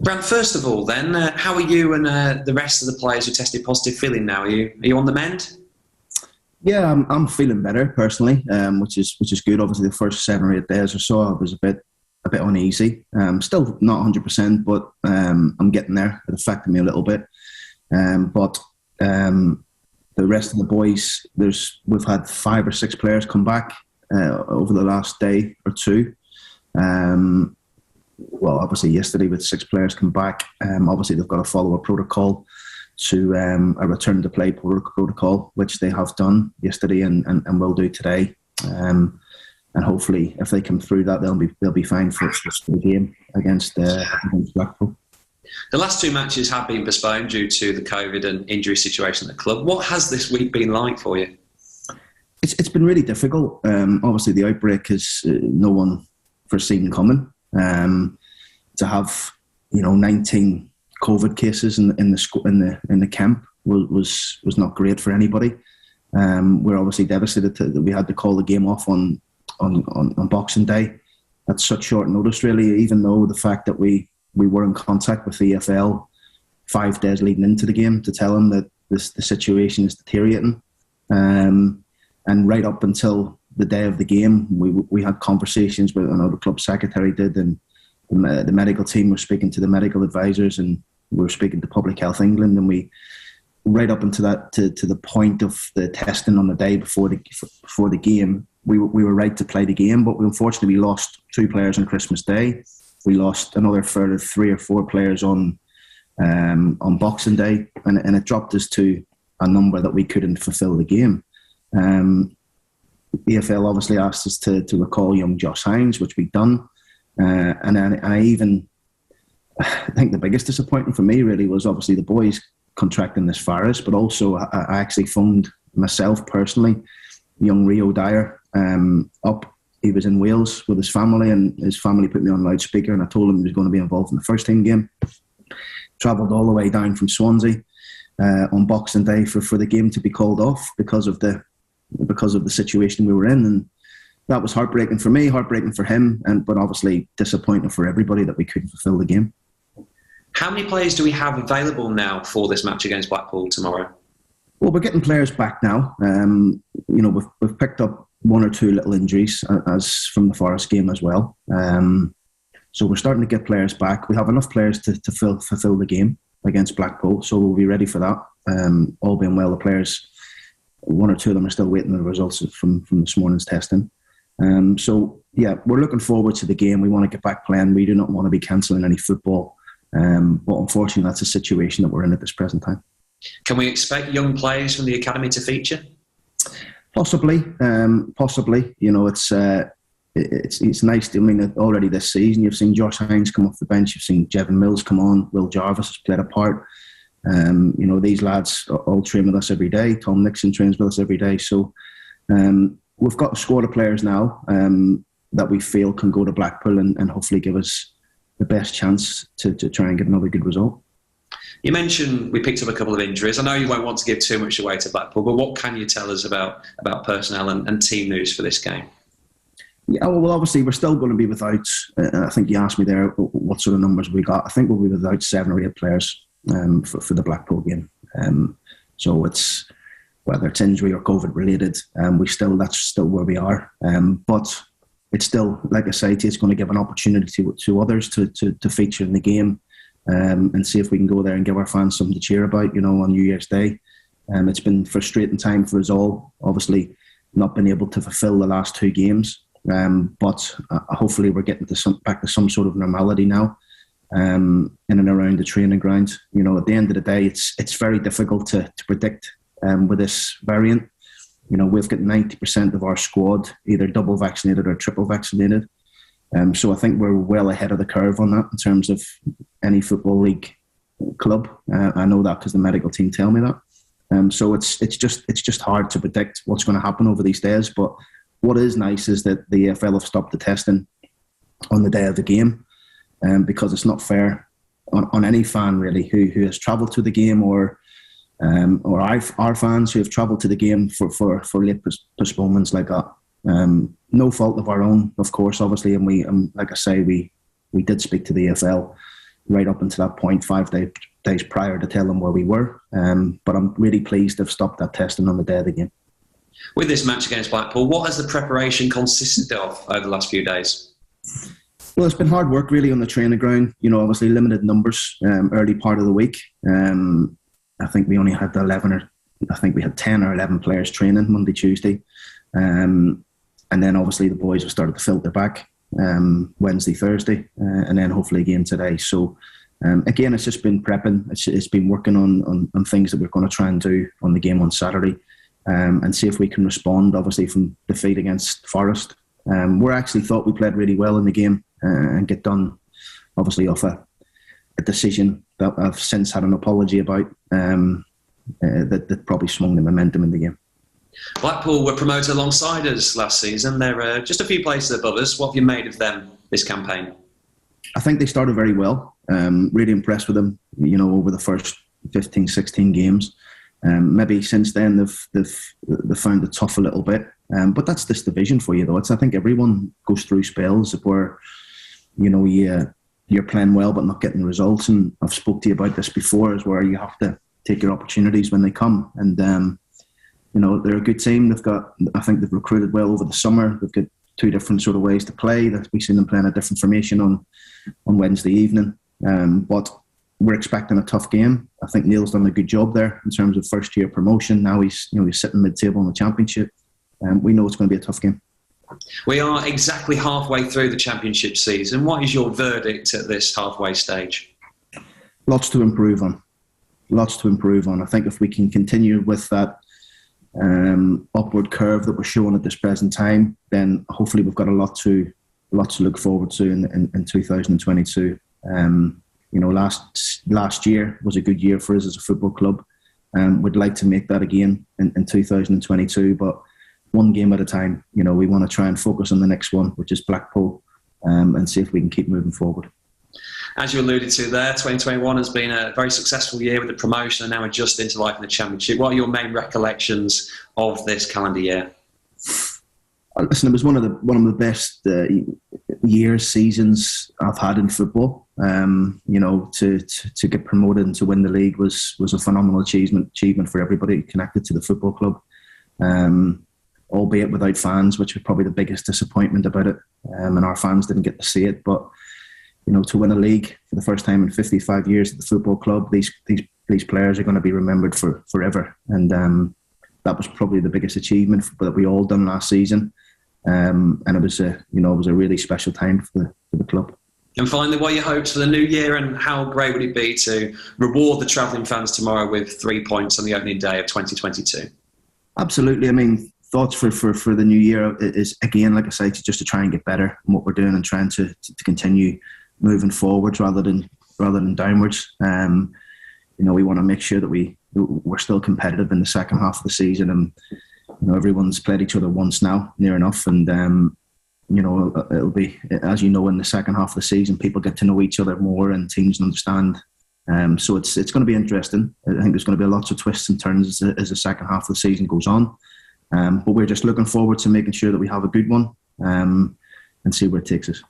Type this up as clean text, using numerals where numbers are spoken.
Brad, first of all, then, how are you and the rest of the players who tested positive feeling now? Are you on the mend? Yeah, I'm feeling better personally, which is good. Obviously, the first 7 or 8 days or so, I was a bit uneasy. Still not 100%, but I'm getting there. It affected me a little bit, but the rest of the boys, we've had 5 or 6 players come back over the last day or two. Well, obviously yesterday with 6 players come back. Obviously they've got to follow a protocol to a return to play protocol, which they have done yesterday and will do today. And hopefully, if they come through that, they'll be fine for the game against Blackpool. The last 2 matches have been postponed due to the COVID and injury situation at the club. What has this week been like for you? It's been really difficult. Obviously, the outbreak is no one foreseen coming. To have 19 COVID cases in the camp was not great for anybody. We're obviously devastated that we had to call the game off on Boxing Day at such short notice, really, even though the fact that we were in contact with the EFL 5 days leading into the game to tell them that the situation is deteriorating. And right up until the day of the game, we had conversations with, I know the club secretary did, and the medical team were speaking to the medical advisors, and we were speaking to Public Health England, and we right up into that to the point of the testing on the day before the game, we were right to play the game, but we unfortunately lost 2 players on Christmas Day. We lost another further 3 or 4 players on Boxing Day, and it dropped us to a number that we couldn't fulfil the game. EFL obviously asked us to recall young Josh Hines, which we'd done. And I think the biggest disappointment for me really was obviously the boys contracting this virus, but also I actually phoned myself personally, young Rio Dyer, up. He was in Wales with his family, and his family put me on loudspeaker, and I told him he was going to be involved in the first team game. Travelled all the way down from Swansea on Boxing Day for the game to be called off because of the situation we were in, and that was heartbreaking for me, heartbreaking for him, but obviously disappointing for everybody that we couldn't fulfil the game. How many players do we have available now for this match against Blackpool tomorrow? Well, we're getting players back now. We've picked up 1 or 2 little injuries as from the Forest game as well. So we're starting to get players back. We have enough players to fulfil the game against Blackpool, so we'll be ready for that. All being well, the players, 1 or 2 of them are still waiting the results from this morning's testing. So yeah, we're looking forward to the game. We want to get back playing. We do not want to be cancelling any football. But unfortunately, that's a situation that we're in at this present time. Can we expect young players from the academy to feature? Possibly. It's nice. I mean, already this season, you've seen Josh Hines come off the bench. You've seen Jevon Mills come on. Will Jarvis has played a part. These lads all train with us every day. Tom Nixon trains with us every day. So we've got a squad of players now that we feel can go to Blackpool and hopefully give us the best chance to try and get another good result. You mentioned we picked up a couple of injuries. I know you won't want to give too much away to Blackpool, but what can you tell us about personnel and team news for this game? Yeah, well, obviously we're still going to be without, I think you asked me there what sort of numbers we got. I think we'll be without 7 or 8 players for the Blackpool game. So it's, whether it's injury or COVID related, that's still where we are. But it's still, like I say, it's going to give an opportunity to others to feature in the game and see if we can go there and give our fans something to cheer about, on New Year's Day. It's been frustrating time for us all, obviously not been able to fulfil the last 2 games. But hopefully we're getting back to some sort of normality now in and around the training ground. At the end of the day, it's very difficult to predict with this variant. We've got 90% of our squad either double vaccinated or triple vaccinated. So I think we're well ahead of the curve on that in terms of any Football League club. I know that because the medical team tell me that. So it's just hard to predict what's going to happen over these days. But what is nice is that the EFL have stopped the testing on the day of the game, because it's not fair on any fan really who has travelled to the game or our fans who have travelled to the game for late postponements like that. No fault of our own, of course, obviously, and like I say, we did speak to the EFL. right up until that point, 5 days prior, to tell them where we were. But I'm really pleased they've stopped that testing on the day of the game. With this match against Blackpool, what has the preparation consisted of over the last few days? Well, it's been hard work really on the training ground. Obviously limited numbers early part of the week. I think we only had 10 or 11 players training Monday, Tuesday. And then obviously the boys have started to filter back Wednesday, Thursday, and then hopefully again today. So again, it's just been prepping. It's been working on things that we're going to try and do on the game on Saturday, and see if we can respond, obviously, from defeat against Forest. We actually thought we played really well in the game and get done, obviously, off a decision that I've since had an apology about, that probably swung the momentum in the game. Blackpool were promoted alongside us last season. They're just a few places above us. What have you made of them this campaign? I think they started very well. Really impressed with them, over the first 15, 16 games. Maybe since then they've found it tough a little bit. But that's this division for you, though. I think everyone goes through spells where, you're playing well but not getting the results. And I've spoke to you about this before, is where you have to take your opportunities when they come. And they're a good team. I think they've recruited well over the summer. They've got 2 different sort of ways to play. We've seen them playing a different formation on Wednesday evening. But we're expecting a tough game. I think Neil's done a good job there in terms of first year promotion. Now he's sitting mid-table in the championship. We know it's going to be a tough game. We are exactly halfway through the championship season. What is your verdict at this halfway stage? Lots to improve on. I think if we can continue with that upward curve that we're showing at this present time, then hopefully we've got a lot to look forward to in 2022. Last year was a good year for us as a football club. We'd like to make that again in 2022, but one game at a time. We want to try and focus on the next one, which is Blackpool, and see if we can keep moving forward. As you alluded to there, 2021 has been a very successful year with the promotion and now adjusting to life in the Championship. What are your main recollections of this calendar year? Listen, it was one of the best seasons I've had in football. To get promoted and to win the league was a phenomenal achievement for everybody connected to the football club. Albeit without fans, which was probably the biggest disappointment about it. And our fans didn't get to see it, but to win a league for the first time in 55 years at the football club, these players are going to be remembered for forever. And that was probably the biggest achievement that we all done last season. And it was a really special time for the club. And finally, what are your hopes for the new year, and how great would it be to reward the travelling fans tomorrow with 3 points on the opening day of 2022? Absolutely. I mean, thoughts for the new year is, again, like I say, just to try and get better in what we're doing and trying to continue moving forwards rather than downwards. We want to make sure that we're still competitive in the second half of the season, and everyone's played each other once now, near enough, and it'll be, as in the second half of the season, people get to know each other more and teams understand. So it's going to be interesting. I think there's going to be lots of twists and turns as the second half of the season goes on. But we're just looking forward to making sure that we have a good one, and see where it takes us.